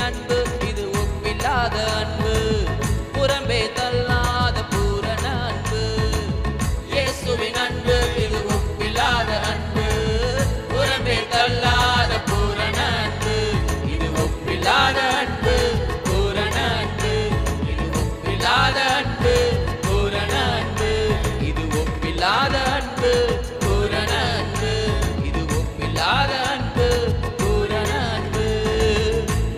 அன்பு இது ஒப்பில்லாத அன்பு, புறம்பே தள்ளாத பூரண அன்பு. இயேசுவின் அன்பு இது ஒப்பில்லாத அன்பு, புறம்பே தள்ளாத பூரண அன்பு. இது ஒப்பில்லாத அன்பு, பூரண அன்பு. இது ஒப்பில்லாத அன்பு, பூரண அன்பு. இது ஒப்பில்லாத அன்பு, பூரண அன்பு. இது ஒப்பில்லாத அன்பு, பூரண அன்பு.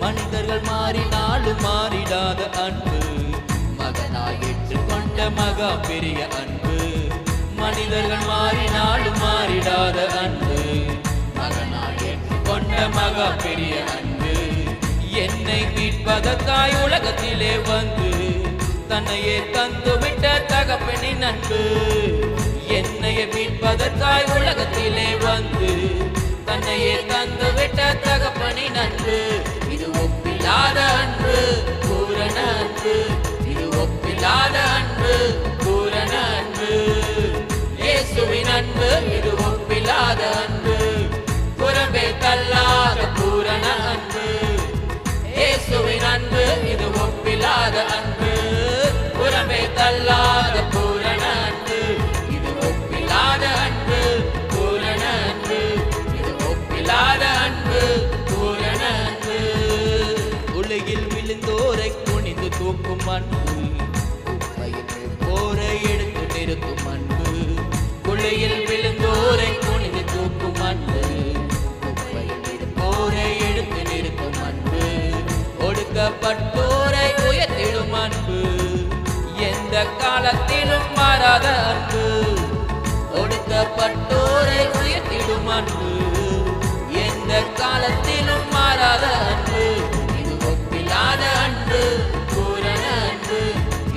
மனிதர்கள் மாறினாலும் மாறிடாத அன்பு, மகனாய் ஏற்றுக்கொண்ட மகா பெரிய அன்பு. மனிதர்கள் மாறினாலும் மாறிடாத அன்பு, மகனாய் ஏற்றுக்கொண்ட மகா பெரிய அன்பு. என்னை மீட்பதற்காய் உலகத்திலே வந்து தன்னையே தந்து விட்ட தகப்பனின் அன்பு. என்னையே மீட்பதற்காய் உலகத்திலே வந்து தன்னையே தந்து விட்ட தகப்பனின் அன்பு. இது ஒப்பில்லாத அன்பு, பூரண அன்பு. இது ஒப்பில்லாத அன்பு, பூரண அன்பு. இயேசுவின் அன்பு இது ஒப்பில்லாத அன்பு, புறம்பே தள்ளாத பூரண அன்பு. இயேசுவின் அன்பு இது ஒப்பில்லாத அன்பு, புறம்பே தள்ளாத பூரண அன்பு. இது ஒப்பில்லாத அன்பு, பூரண அன்பு. இது ஒப்பில்லாத அன்பு, பூரண அன்பு. உலகில் விழுந்தோரை குனிந்து தூக்கும் அன்பு, குப்பையில் போரை எடுத்து நிறுத்தும் அன்பு. உலகில் விழுந்தோரை குனிந்து தூக்கும் அன்பு, குப்பையில் போரை எடுத்து நிறுத்தும் அன்பு. ஒடுக்கப்பட்டோரை உயர்த்திடும் அன்பு, எந்த காலத்திலும் மாறாத அன்பு. ஒடுக்கப்பட்டோரை உயர்த்திடும் அன்பு, எந்த காலத்திலும் மாறாத அன்பு. இது ஒப்பில்லாத அன்பு, பூரண அன்பு.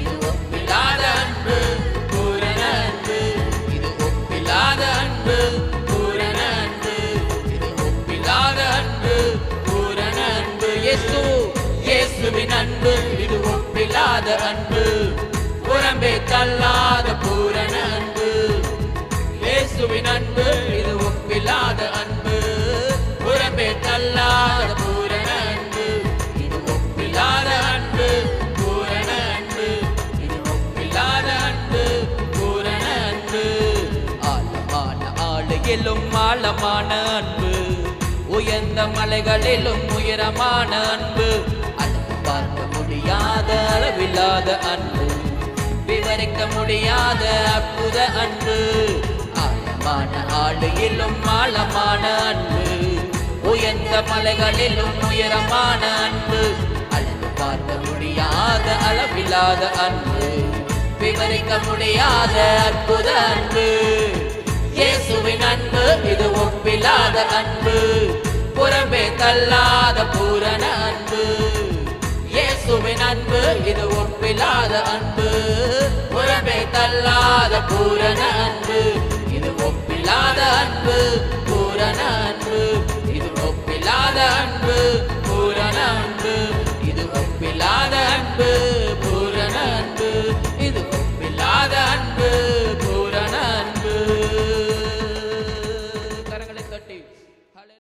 இது ஒப்பில்லாத அன்பு, பூரண அன்பு. இது ஒப்பில்லாத அன்பு, பூரண அன்பு. இது ஒப்பில்லாத அன்பு, பூரண அன்பு. இயேசுவின் அன்பு இது ஒப்பில்லாத அன்பு, புறம்பே தள்ளாத பூரண அன்பு. இயேசுவின் அன்பு இது ஒப்பில்லாத அன்பு, புறம்பே தள்ளாத பூரண அன்பு. இது ஒப்பில்லாத அன்பு, பூரண அன்பு. இது ஒப்பில்லாத அன்பு, பூரண அன்பு. ஆழமான ஆளுகிலும் ஆழமான அன்பு, உயர்ந்த மலைகளிலும் உயரமான அன்பு. அளவு பார்க்க முடியாத அளவில்லாத அன்பு, விவரிக்க முடியாத அற்புத அன்பு. ஆழமான ஆளுகிலும் ஆழமான அன்பு, உயர்ந்த மலைகளிலும் உயரமான அன்பு. அளவு பார்க்க முடியாத அளவில்லாத அன்பு, விவரிக்க முடியாத அற்புத அன்பு. இயேசுவின் அன்பு இது ஒப்பில்லாத அன்பு, புறம்பே தள்ளாத பூரண அன்பு. இயேசுவின் அன்பு இது ஒப்பில்லாத அன்பு, புறம்பே தள்ளாத பூரண